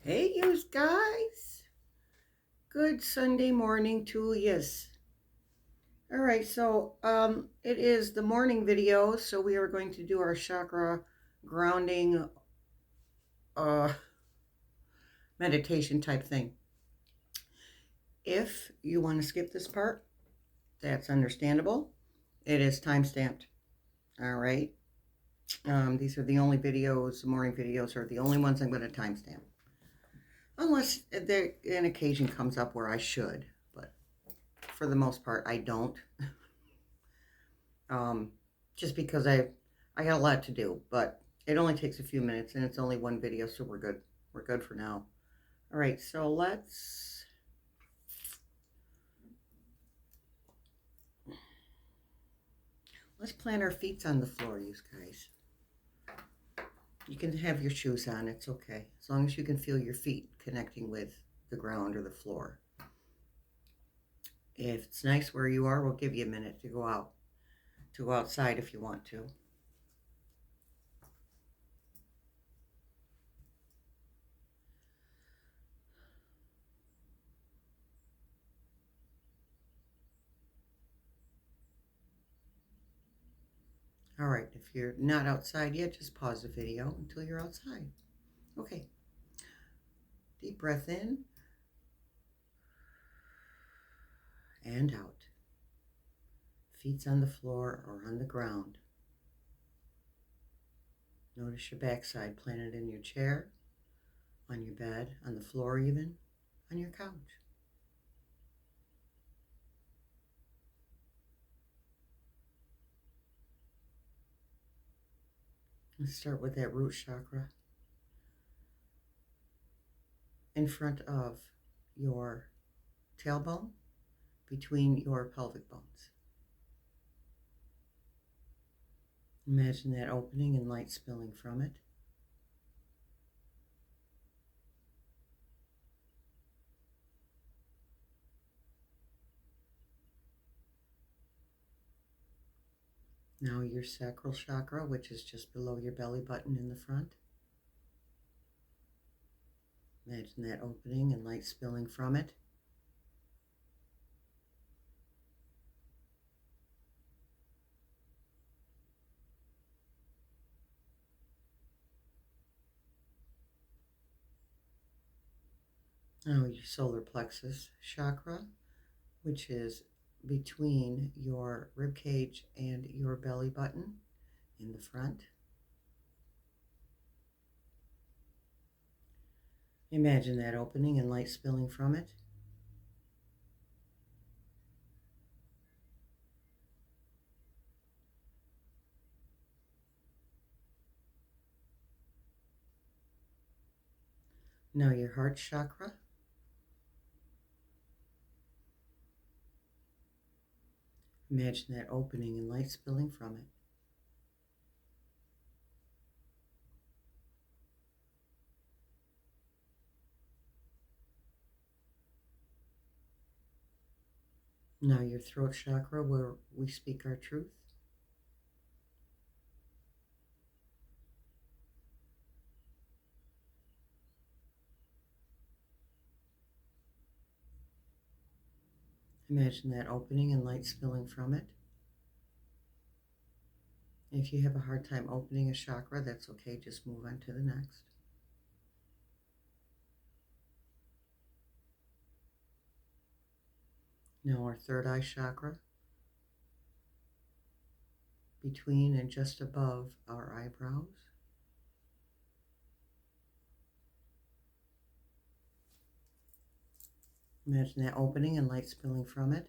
Hey, you guys. Good Sunday morning to yous. All right, so it is the morning video, so we are going to do our chakra grounding uh, meditation type thing. If you want to skip this part, that's understandable. It is time stamped. All right. These are the only videos, the morning videos are the only ones I'm going to timestamp. Unless there an occasion comes up where I should, but for the most part, I don't. Just because I got a lot to do, but it only takes a few minutes and it's only one video, so we're good. We're good for now. All right, so let's plant our feet on the floor, you guys. You can have your shoes on, it's okay. As long as you can feel your feet connecting with the ground or the floor. If it's nice where you are, we'll give you a minute to go outside if you want to. All right, if you're not outside yet, just pause the video until you're outside. Okay. Deep breath in and out. Feet's on the floor or on the ground. Notice your backside planted in your chair, on your bed, on the floor even, on your couch. Let's start with that root chakra in front of your tailbone, between your pelvic bones. Imagine that opening and light spilling from it. Now your sacral chakra, which is just below your belly button in the front. Imagine that opening and light spilling from it. Now your solar plexus chakra, which is between your rib cage and your belly button in the front. Imagine that opening and light spilling from it. Now your heart chakra. Imagine that opening and light spilling from it. Now your throat chakra, where we speak our truth. Imagine that opening and light spilling from it. If you have a hard time opening a chakra, that's okay, just move on to the next. Now our third eye chakra, between and just above our eyebrows. Imagine that opening and light spilling from it.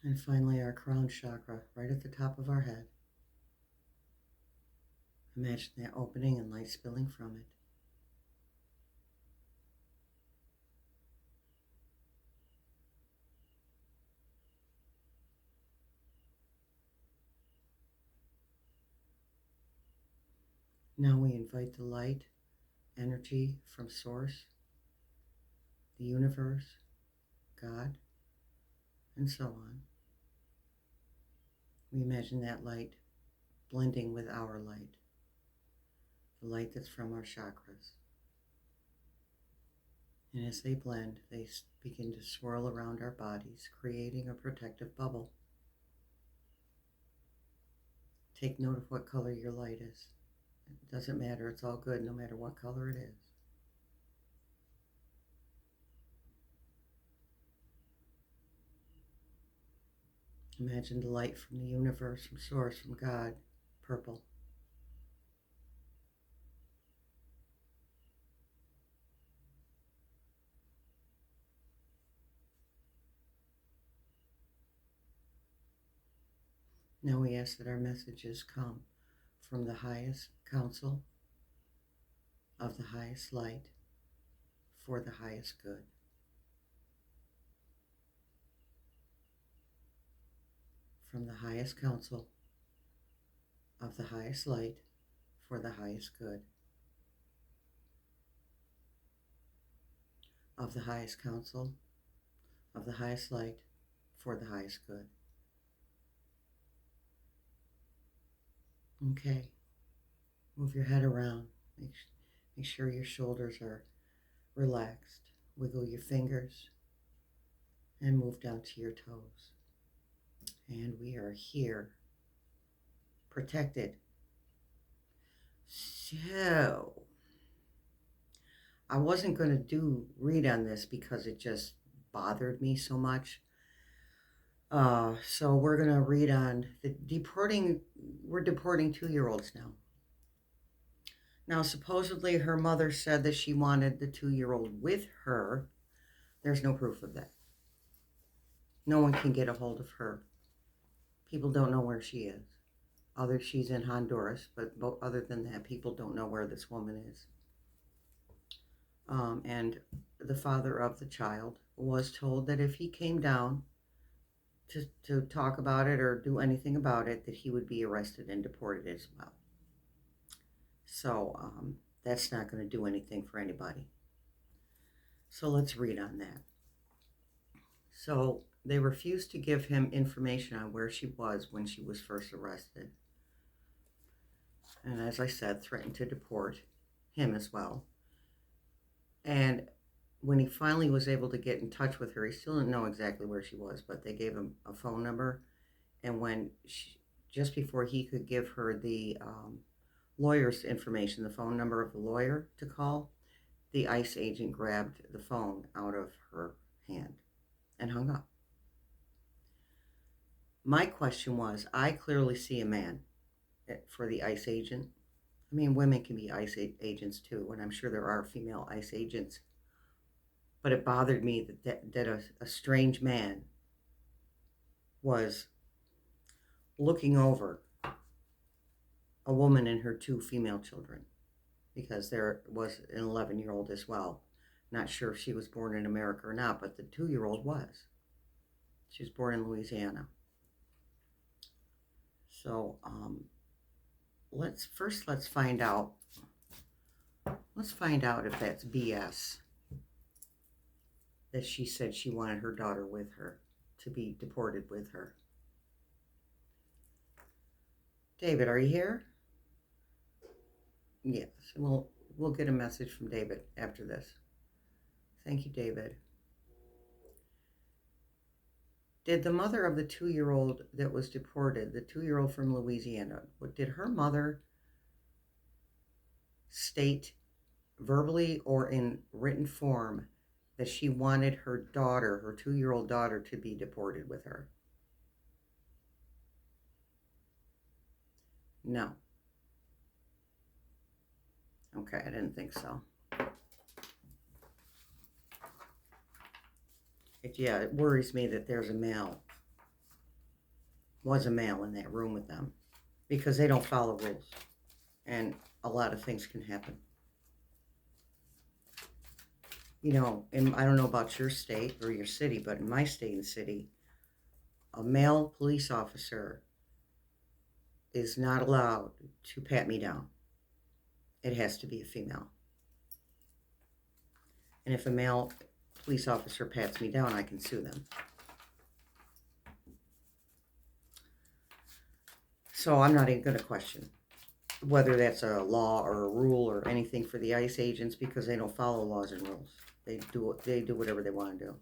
And finally, our crown chakra, right at the top of our head. Imagine that opening and light spilling from it. Now we invite the light, energy from Source, the universe, God, and so on, We imagine that light blending with our light, the light that's from our chakras. And as they blend, they begin to swirl around our bodies, creating a protective bubble. Take note of what color your light is. It doesn't matter, it's all good no matter what color it is. Imagine the light from the universe, from Source, from God, purple. Now we ask that our messages come from the highest council of the highest light for the highest good. From the highest council of the highest light for the highest good. Of the highest council of the highest light for the highest good. Okay. Move your head around. Make sure your shoulders are relaxed. Wiggle your fingers and move down to your toes. And we are here, protected. So, I wasn't going to read on this because it just bothered me so much. So we're going to read on the deporting. We're deporting 2-year-olds now. Now, supposedly her mother said that she wanted the 2-year-old with her. There's no proof of that. No one can get a hold of her. People don't know where she is. She's in Honduras, but other than that, people don't know where this woman is. And the father of the child was told that if he came down to talk about it or do anything about it, that he would be arrested and deported as well. So that's not going to do anything for anybody. So let's read on that. So they refused to give him information on where she was when she was first arrested. And as I said, threatened to deport him as well. And when he finally was able to get in touch with her, he still didn't know exactly where she was, but they gave him a phone number. And when just before he could give her the lawyer's information, the phone number of the lawyer to call, the ICE agent grabbed the phone out of her hand and hung up. My question was, I clearly see a man for the ICE agent. I mean, women can be ICE agents too, and I'm sure there are female ICE agents. But it bothered me that a strange man was looking over a woman and her 2 female children, because there was an 11-year-old as well. Not sure if she was born in America or not, but the 2-year-old was. She was born in Louisiana. So let's find out. Let's find out if that's BS. That she said she wanted her daughter with her, to be deported with her. David, are you here? Yes, we'll get a message from David after this. Thank you, David. Did the mother of the 2-year-old that was deported, the 2-year-old from Louisiana, did her mother state verbally or in written form that she wanted her daughter, her 2-year-old daughter, to be deported with her? No. Okay, I didn't think so. It worries me that was a male in that room with them, because they don't follow rules, and a lot of things can happen. You know, and I don't know about your state or your city, but in my state and city, a male police officer is not allowed to pat me down. It has to be a female. And if a male police officer pats me down, I can sue them. So I'm not even going to question whether that's a law or a rule or anything for the ICE agents, because they don't follow laws and rules. They do whatever they want to do. All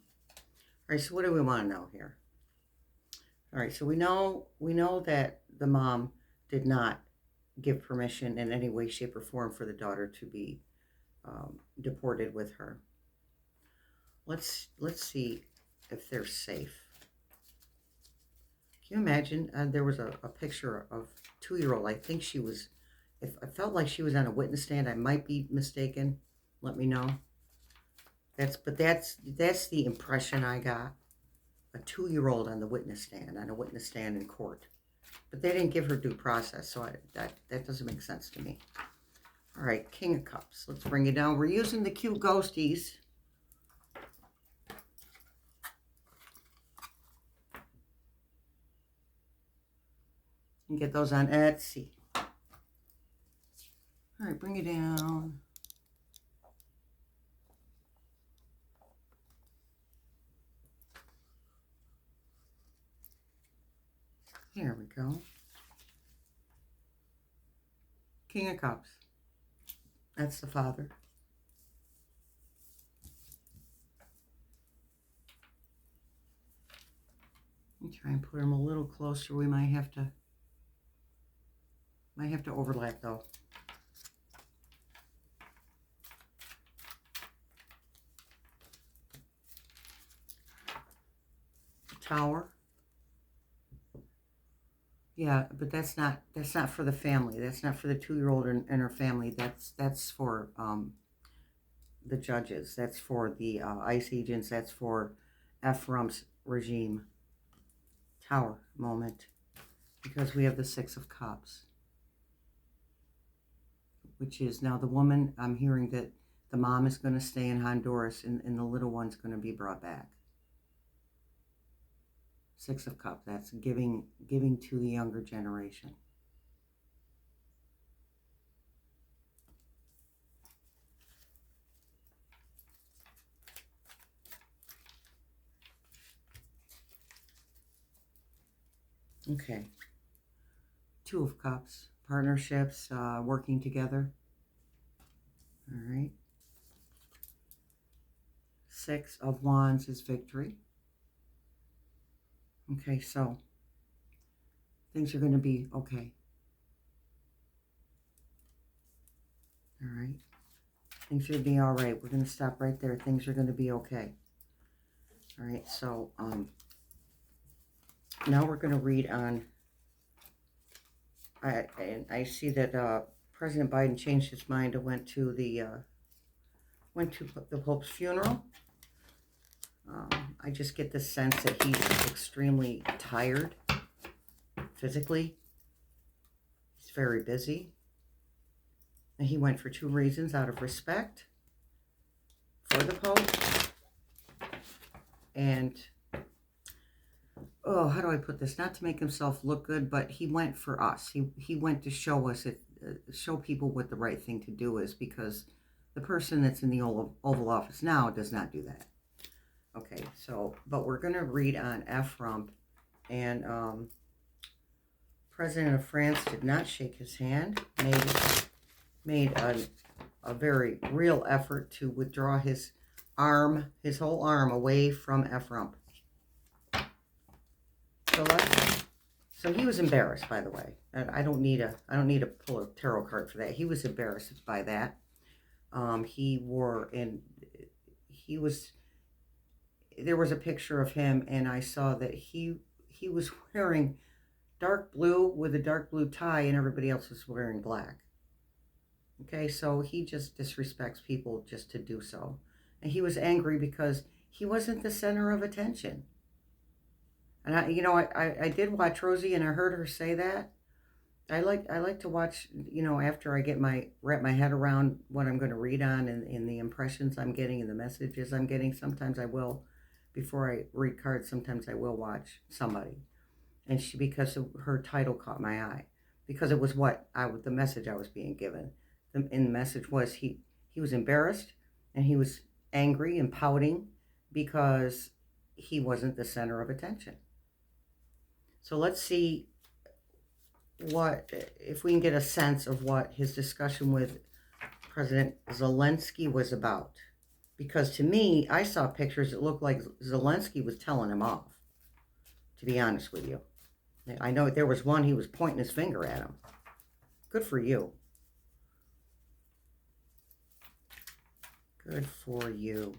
right, so what do we want to know here? All right, so we know that the mom did not give permission in any way, shape, or form for the daughter to be deported with her. Let's see if they're safe. Can you imagine? There was a picture of 2-year-old. I think she was. If I felt like she was on a witness stand, I might be mistaken. Let me know. That's the impression I got. A 2-year-old on a witness stand in court. But they didn't give her due process, so that doesn't make sense to me. All right, King of Cups. Let's bring it down. We're using the cute ghosties. You can get those on Etsy. All right, bring it down. Here we go. King of Cups. That's the father. Let me try and put him a little closer. We might have to overlap though. Tower. Yeah, but that's not for the family. That's not for the 2-year-old and her family. That's for the judges. That's for the ICE agents. That's for Ephraim's regime. Tower moment, because we have the 6 of Cups, which is now the woman. I'm hearing that the mom is going to stay in Honduras and the little one's going to be brought back. 6 of Cups, that's giving to the younger generation. Okay. 2 of Cups, partnerships, working together. All right. 6 of Wands is victory. Okay, so things are going to be okay. All right. Things are going to be all right. We're going to stop right there. Things are going to be okay. All right, so now we're going to read on. I see that President Biden changed his mind and went to the Pope's funeral. I just get the sense that he's extremely tired physically. He's very busy. And he went for 2 reasons: out of respect for the Pope, and how do I put this? Not to make himself look good, but he went for us. He went to show us show people what the right thing to do is, because the person that's in the Oval Office now does not do that. Okay, so, but we're going to read on Ephraim, and President of France did not shake his hand, made a very real effort to withdraw his whole arm away from Ephraim. So he was embarrassed, by the way. I don't need to pull a tarot card for that. He was embarrassed by that. There was a picture of him, and I saw that he was wearing dark blue with a dark blue tie, and everybody else was wearing black. Okay, so he just disrespects people just to do so. And he was angry because he wasn't the center of attention. And I did watch Rosie, and I heard her say that. I like to watch, after I wrap my head around what I'm going to read on, and the impressions I'm getting and the messages I'm getting. Sometimes I will, before I read cards, sometimes I will watch somebody. And because of her title caught my eye, because it was the message I was being given. And the message was he was embarrassed, and he was angry and pouting because he wasn't the center of attention. So let's see if we can get a sense of what his discussion with President Zelensky was about. Because to me, I saw pictures that looked like Zelensky was telling him off, to be honest with you. I know there was one, he was pointing his finger at him. Good for you. Good for you.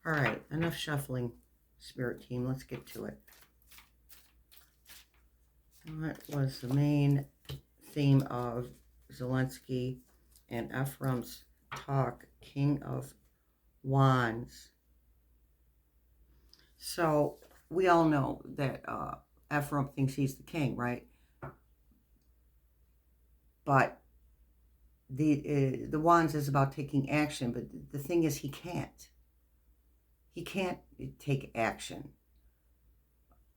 All right, enough shuffling, Spirit Team. Let's get to it. What was the main theme of Zelensky and Ephraim's talk? King of Wands. So we all know that Ephraim thinks he's the king, right? But the Wands is about taking action, but the thing is he can't. He can't take action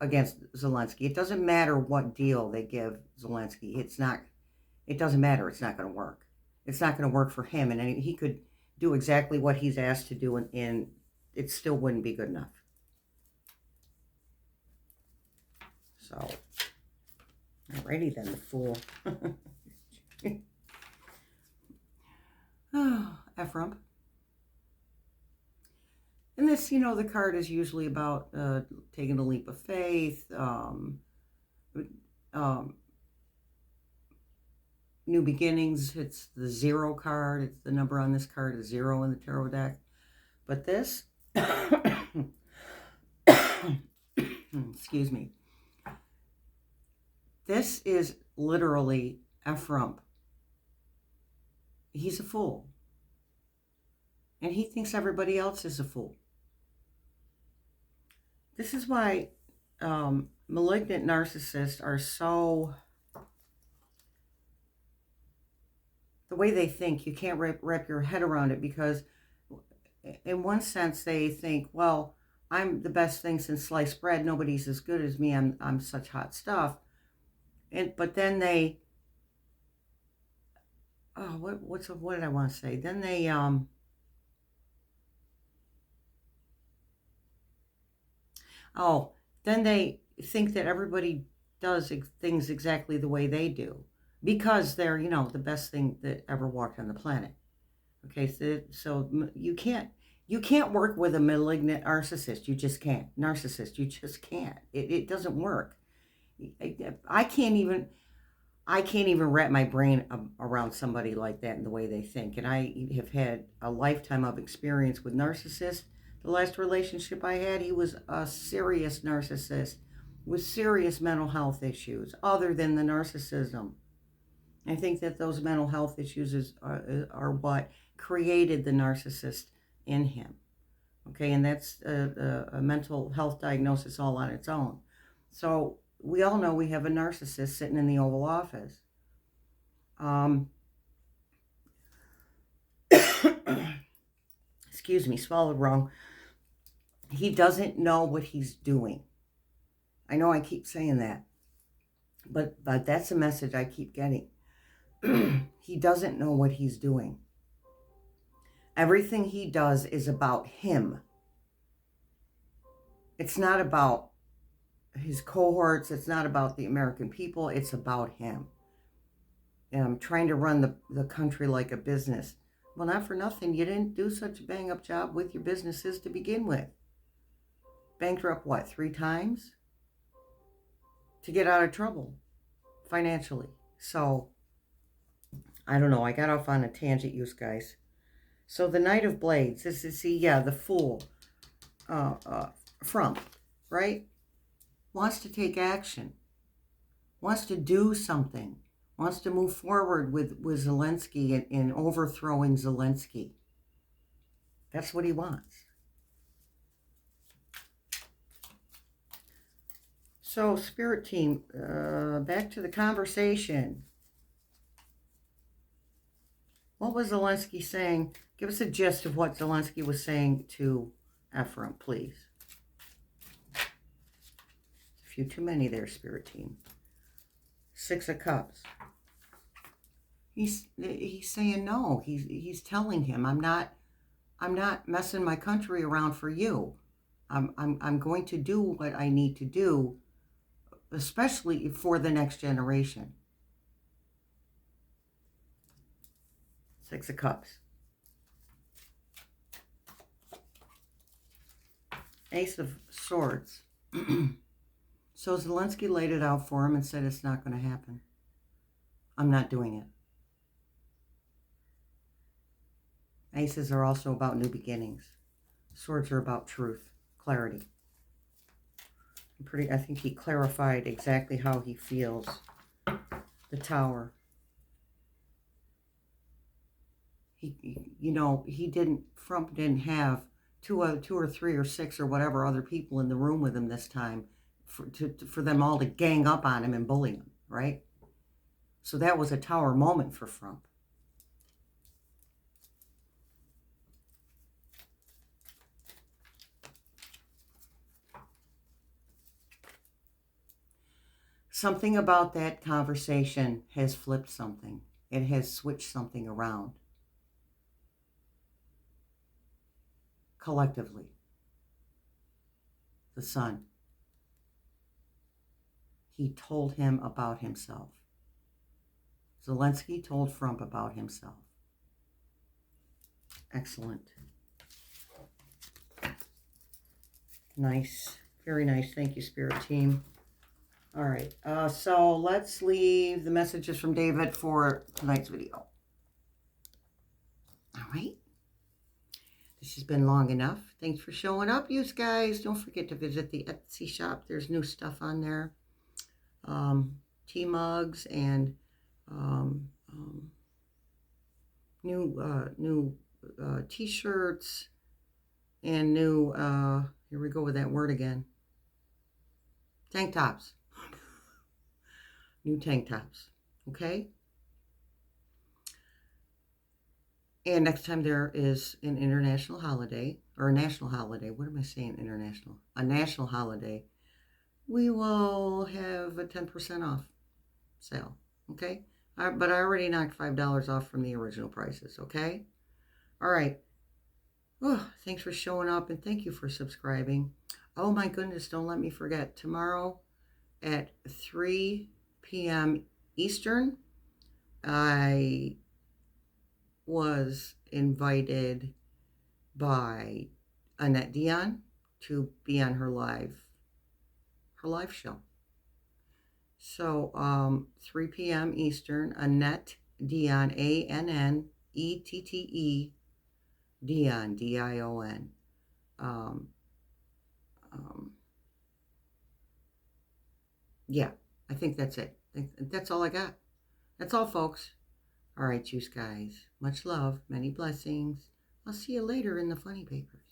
against Zelensky. It doesn't matter what deal they give Zelensky. It doesn't matter. It's not going to work. It's not going to work for him. And he could do exactly what he's asked to do, and it still wouldn't be good enough. So, alrighty then, the Fool. Oh, Ephraim. And this, the card is usually about taking a leap of faith, new beginnings. It's the 0 card. It's the number on this card is 0 in the tarot deck. But this, excuse me, this is literally Ephraim. He's a fool. And he thinks everybody else is a fool. This is why malignant narcissists are so... The way they think, you can't wrap your head around it, because in one sense they think, well, I'm the best thing since sliced bread. Nobody's as good as me. I'm such hot stuff. But then they... Oh, what did I want to say? Then they... then they think that everybody does things exactly the way they do, because they're, the best thing that ever walked on the planet. Okay, so you can't work with a malignant narcissist. You just can't. Narcissist, you just can't. It doesn't work. I can't even wrap my brain around somebody like that and the way they think. And I have had a lifetime of experience with narcissists. The last relationship I had, he was a serious narcissist with serious mental health issues other than the narcissism. I think that those mental health issues are what created the narcissist in him. Okay, and that's a mental health diagnosis all on its own. So we all know we have a narcissist sitting in the Oval Office. Excuse me, swallowed wrong. He doesn't know what he's doing. I know I keep saying that, but that's a message I keep getting. He doesn't know what he's doing. Everything he does is about him. It's not about his cohorts. It's not about the American people. It's about him. Trying to run the country like a business. Well, not for nothing. You didn't do such a bang-up job with your businesses to begin with. Bankrupt, 3 times? To get out of trouble financially. So, I don't know. I got off on a tangent, you guys. So, the Knight of Blades. This is, the Fool. From, right? Wants to take action. Wants to do something. Wants to move forward with Zelensky and overthrowing Zelensky. That's what he wants. So, Spirit Team, back to the conversation. What was Zelensky saying? Give us a gist of what Zelensky was saying to Ephraim, please. A few too many there, Spirit Team. 6 of Cups. He's saying no. He's telling him, I'm not messing my country around for you. I'm going to do what I need to do especially for the next generation. Six of Cups. Ace of Swords. So Zelensky laid it out for him and said it's not going to happen. I'm not doing it. Aces are also about new beginnings. Swords are about truth, clarity. I think he clarified exactly how he feels. The Tower. Trump didn't have two or three or six or whatever other people in the room with him this time for them all to gang up on him and bully him, right? So that was a Tower moment for Trump. Something about that conversation has flipped something. It has switched something around. Collectively. The Sun. He told him about himself. Zelensky told Trump about himself. Excellent. Nice. Very nice. Thank you, Spirit Team. All right. So let's leave the messages from David for tonight's video. All right. This has been long enough. Thanks for showing up, you guys. Don't forget to visit the Etsy shop. There's new stuff on there. Tea mugs and new t-shirts and new, here we go with that word again, tank tops. New tank tops. Okay? And next time there is an international holiday, or a national holiday. What am I saying, international? A national holiday. We will have a 10% off sale. Okay? But I already knocked $5 off from the original prices. Okay? All right. Oh, thanks for showing up, and thank you for subscribing. Oh my goodness, don't let me forget. Tomorrow at 3 p.m. Eastern, I was invited by Annette Dion to be on her live show. So 3 p.m. Eastern, Annette Dion, Annette Dion, Dion. Yeah, I think that's it. That's all I got. That's all, folks. All right, you guys. Much love, many blessings. I'll see you later in the funny papers.